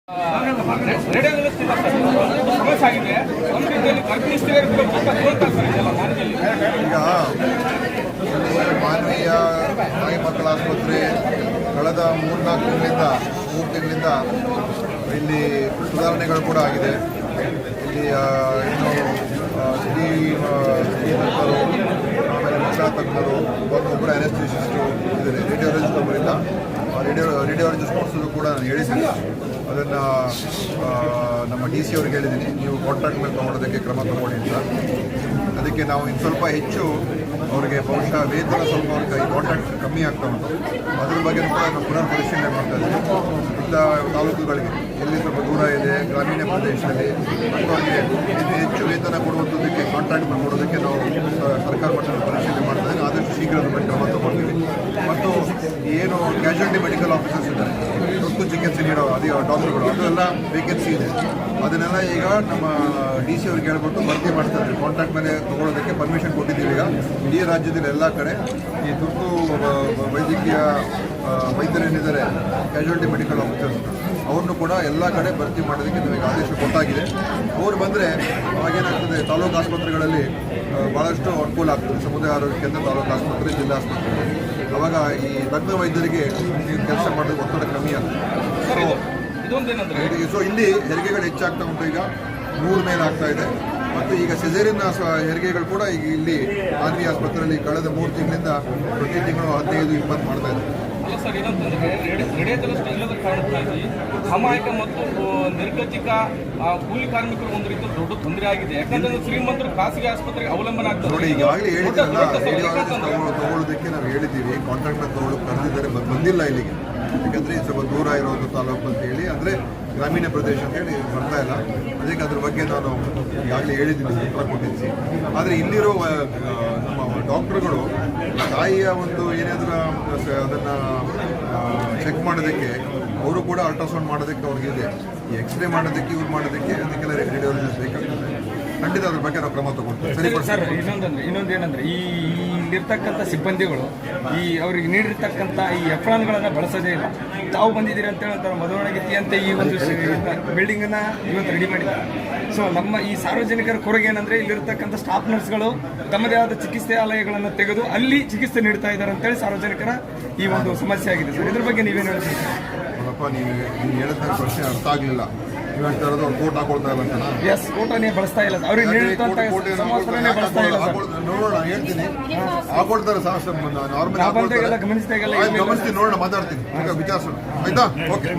Radio ವ್ಯವಸ್ಥೆ ಸಮಸ್ಯೆ ಆಗಿದೆ. ಒಂದು ರೀತಿಯಲ್ಲಿ ಗರ್ಭಿಣಿ ಸ್ತ್ರೀಯರು ಈಗ ಮಾನವೀಯ ತಾಯಿ ಮಕ್ಕಳ ಆಸ್ಪತ್ರೆ ಕಳೆದ 3 ತಿಂಗಳಿಂದ ಇಲ್ಲಿ ಸುಧಾರಣೆಗಳು ಕೂಡ ಆಗಿದೆ. ಇಲ್ಲಿ ಏನು ತಜ್ಞರು, ಆಮೇಲೆ ಮಕ್ಕಳ ತಜ್ಞರು, ಒಬ್ಬರು ಅನೆಸ್ಥೆಸಿಸ್ಟು ಇದ್ದಾರೆ. ರೇಡಿಯೋಲಜಿಸ್ಟ್ ಒಬ್ಬರಿಂದ ರೇಡಿಯೋಲಜಿಸ್ಟ್ ಕೊಡಿಸೋದು ಕೂಡ ನಾನು ಹೇಳಿದ್ದೀನಿ. ಅದನ್ನು ನಮ್ಮ DC ಅವ್ರಿಗೆ ಹೇಳಿದ್ದೀನಿ, ನೀವು ಕಾಂಟ್ರಾಕ್ಟ್ ಮೇಲೆ ತೊಗೊಳೋದಕ್ಕೆ ಕ್ರಮ ತಗೊಳ್ಳಿ ಅಂತ. ಅದಕ್ಕೆ ನಾವು ಇನ್ನು ಸ್ವಲ್ಪ ಹೆಚ್ಚು ಅವರಿಗೆ ಬಹುಶಃ ವೇತನ ಸ್ವಲ್ಪ ಅವ್ರಿಗೆ ಕಾಂಟ್ರಾಕ್ಟ್ ಕಮ್ಮಿ ಆಗ್ತಾ ಉಂಟು. ಅದ್ರ ಬಗ್ಗೆ ಕೂಡ ನಾವು ಪುನರ್ ಪರಿಶೀಲನೆ ಮಾಡ್ತಾ ಇದ್ದೀವಿ. ಇಂಥ ತಾಲೂಕುಗಳಿಗೆ ಎಲ್ಲಿ ಸ್ವಲ್ಪ ದೂರ ಇದೆ, ಗ್ರಾಮೀಣ ಪ್ರದೇಶದಲ್ಲಿ ಅವರಿಗೆ ಹೆಚ್ಚು ವೇತನ ಕೊಡುವಂಥದ್ದಕ್ಕೆ ಕಾಂಟ್ರಾಕ್ಟ್ ಕೊಡೋದಕ್ಕೆ ನಾವು ಸರ್ಕಾರ ಮಟ್ಟದಲ್ಲಿ ಪರಿಶೀಲನೆ ಮಾಡ್ತಾ ಇದ್ದೀವಿ. ಆದಷ್ಟು ಶೀಘ್ರ ಅದ್ರ ಬಗ್ಗೆ ಕ್ರಮ ತಗೊಳ್ತೀವಿ. ಮತ್ತು ಏನು ಕ್ಯಾಶುಯಾಲಿಟಿ ಮೆಡಿಕಲ್ ಆಫೀಸರ್ಸ್ ಇದ್ದಾರೆ, ತುರ್ತು ಚಿಕಿತ್ಸೆ ನೀಡೋ ಅದೇ ಡಾಕ್ಟರ್ಗಳು, ಅದೆಲ್ಲ ವೇಕೆನ್ಸಿ ಇದೆ. ಅದನ್ನೆಲ್ಲ ಈಗ ನಮ್ಮ DC ಅವ್ರಿಗೆ ಹೇಳ್ಬಿಟ್ಟು ಭರ್ತಿ ಮಾಡ್ತಾ ಇದ್ದೀವಿ. ಕಾಂಟ್ರಾಕ್ಟ್ ಮೇಲೆ ತೊಗೊಳೋದಕ್ಕೆ ಪರ್ಮಿಷನ್ ಕೊಟ್ಟಿದ್ದೀವಿ. ಈಗ ಇಡೀ ರಾಜ್ಯದಲ್ಲಿ ಎಲ್ಲ ಕಡೆ ಈ ತುರ್ತು ವೈದ್ಯಕೀಯ ವೈದ್ಯರೇನಿದ್ದಾರೆ, ಕ್ಯಾಶುಯಾಲಿಟಿ ಮೆಡಿಕಲ್ ಆಫೀಸರ್ಸ್, ಅವ್ರನ್ನೂ ಕೂಡ ಎಲ್ಲ ಕಡೆ ಭರ್ತಿ ಮಾಡೋದಕ್ಕೆ ನಮಗೆ ಆದೇಶ ಕೊಟ್ಟಾಗಿದೆ. ಅವ್ರು ಬಂದರೆ ಆಗೇನಾಗ್ತದೆ, ತಾಲೂಕು ಆಸ್ಪತ್ರೆಗಳಲ್ಲಿ ಭಾಳಷ್ಟು ಅನುಕೂಲ ಆಗ್ತದೆ. ಸಮುದಾಯ ಆರೋಗ್ಯ ಕೇಂದ್ರ, ತಾಲೂಕು ಆಸ್ಪತ್ರೆ, ಜಿಲ್ಲಾ ಆಸ್ಪತ್ರೆ. ಅವಾಗ ಈ ತಜ್ಞ ವೈದ್ಯರಿಗೆ ಕೆಲಸ ಮಾಡೋದಕ್ಕೆ ಒತ್ತಡ ಕಮ್ಮಿ ಆಗ್ತದೆ. ಸೊ ಇಲ್ಲಿ ಹೆರಿಗೆಗಳು ಹೆಚ್ಚಾಗ್ತಾ ಉಂಟು. ಈಗ 100 ಮೇಲೆ ಆಗ್ತಾ ಇದೆ. ಮತ್ತು ಈಗ ಸಿಸೇರಿಯನ್ ಹೆರಿಗೆಗಳು ಕೂಡ ಈಗ ಇಲ್ಲಿ ಆರ್ಮಿ ಆಸ್ಪತ್ರೆಯಲ್ಲಿ ಕಳೆದ 3 ತಿಂಗಳಿಂದ ಪ್ರತಿ ತಿಂಗಳು 15-20 ಮಾಡ್ತಾ ಇದೆ. ಸರ್, ಏನಂತಂದ್ರೆ ರೇಡಿಯೋದಲ್ಲಷ್ಟು ಇಲ್ಲದ ಕಾರಣಕ್ಕಾಗಿ ಸಾಮಾಜಿಕ ಮತ್ತು ನಿರ್ಗತಿಕ ಕೂಲಿ ಕಾರ್ಮಿಕರು ಒಂದು ರೀತಿ ದೊಡ್ಡ ತೊಂದರೆ ಆಗಿದೆ. ಯಾಕಂದ್ರೆ ಶ್ರೀಮಂತರು ಖಾಸಗಿ ಆಸ್ಪತ್ರೆಗೆ ಅವಲಂಬನೆ ಆಗ್ತದೆ. ನೋಡಿ, ಈಗಾಗಲೇ ಹೇಳಿದ್ರಲ್ಲ, ತಗೊಳ್ಳೋದಕ್ಕೆ ನಾವು ಹೇಳಿದ್ದೀವಿ. ಕಾಂಟ್ರಾಕ್ಟ್ ತಗೊಳ್ಳೋಕೆ ಕರೆದಿದ್ದಾರೆ, ಬಂದಿಲ್ಲ ಇಲ್ಲಿಗೆ. ಯಾಕಂದರೆ ಸ್ವಲ್ಪ ದೂರ ಇರೋದು ತಾಲೂಕು ಅಂತ ಹೇಳಿ, ಅಂದರೆ ಗ್ರಾಮೀಣ ಪ್ರದೇಶ ಅಂತ ಹೇಳಿ ಬರ್ತಾ ಇಲ್ಲ. ಅದಕ್ಕೆ ಅದ್ರ ಬಗ್ಗೆ ನಾನು ಈಗಾಗಲೇ ಹೇಳಿದ್ದೀನಿ, ಉತ್ತರ ಕೊಟ್ಟಿದ್ದೀನಿ. ಆದರೆ ಇಲ್ಲಿರೋ ನಮ್ಮ ಡಾಕ್ಟ್ರುಗಳು ತಾಯಿಯ ಒಂದು ಏನಾದರೂ ಅದನ್ನು ಚೆಕ್ ಮಾಡೋದಕ್ಕೆ, ಅವರು ಕೂಡ ಅಲ್ಟ್ರಾಸೌಂಡ್ ಮಾಡೋದಕ್ಕೆ ಅವ್ರಿಗಿದೆ. ಈ ಎಕ್ಸ್ರೇ ಮಾಡೋದಕ್ಕೆ, ಇವ್ರು ಮಾಡೋದಕ್ಕೆ, ಅದಕ್ಕೆಲ್ಲ ರೇಡಿಯೋಲಜಿಸ್ಟ್ ಬೇಕಾಗ್ತದೆ. ಖಂಡಿತ ಅದ್ರ ಬಗ್ಗೆ ನಾವು ಕ್ರಮ ತಗೊಳ್ತೀವಿ. ಸರ್, ಇನ್ನೊಂದೇನಂದ್ರೆ ಇಲ್ಲಿರ್ತಕ್ಕಂಥ ಸಿಬ್ಬಂದಿಗಳು ಅವ್ರಿಗೆ ನೀಡಿರ್ತಕ್ಕಂಥ ಈ ಎಫ್ರಾನ್ಗಳನ್ನು ಬಳಸೋದೇ ಇಲ್ಲ. ತಾವು ಬಂದಿದ್ದೀರಿ ಅಂತ ಹೇಳಿ ಮದುವಣಗಿತ್ತಿ ಅಂತ ಈ ಒಂದು ಬಿಲ್ಡಿಂಗನ್ನು ಇವತ್ತು ರೆಡಿ ಮಾಡಿದ್ದಾರೆ. ಸೊ ನಮ್ಮ ಈ ಸಾರ್ವಜನಿಕರ ಕೊರಗೆ ಏನಂದರೆ, ಇಲ್ಲಿರ್ತಕ್ಕಂಥ ಸ್ಟಾಫ್ ನರ್ಸ್ಗಳು ತಮ್ಮದೇ ಆದ ಚಿಕಿತ್ಸಾಲಯಗಳನ್ನು ತೆಗೆದು ಅಲ್ಲಿ ಚಿಕಿತ್ಸೆ ನೀಡ್ತಾ ಇದ್ದಾರೆ ಅಂತೇಳಿ ಸಾರ್ವಜನಿಕರ ಈ ಒಂದು ಸಮಸ್ಯೆ ಆಗಿದೆ. ಸರ್, ಇದ್ರ ಬಗ್ಗೆ ನೀವೇನು ಹೇಳ್ತೀರಿ? ನೀವು ಹೇಳಿದ ಪ್ರಶ್ನೆ ಅರ್ಥ ಆಗಲಿಲ್ಲ. ನೀವು ಹೇಳ್ತಾ ಇರೋದು ಅವ್ರು ಕೋಟ್ ಹಾಕೊಳ್ತಾ ಇಲ್ಲ ಅಂತ. ಎಸ್, ಕೋಟನೇ ಬಳಸ್ತಾ ಇಲ್ಲ. ಅವ್ರಿಗೆ ನೋಡೋಣ, ಹೇಳ್ತೀನಿ. ಹಾಕೊಳ್ತಾರೆ ನಾರ್ಮಲ್ ಗಮನಿಸಿದಾಗೆಲ್ಲ ಗಮನಿಸ್ತೀನಿ, ನೋಡೋಣ, ಮಾತಾಡ್ತೀನಿ, ವಿಚಾರಿಸೋಣ. ಆಯ್ತಾ? ಓಕೆ.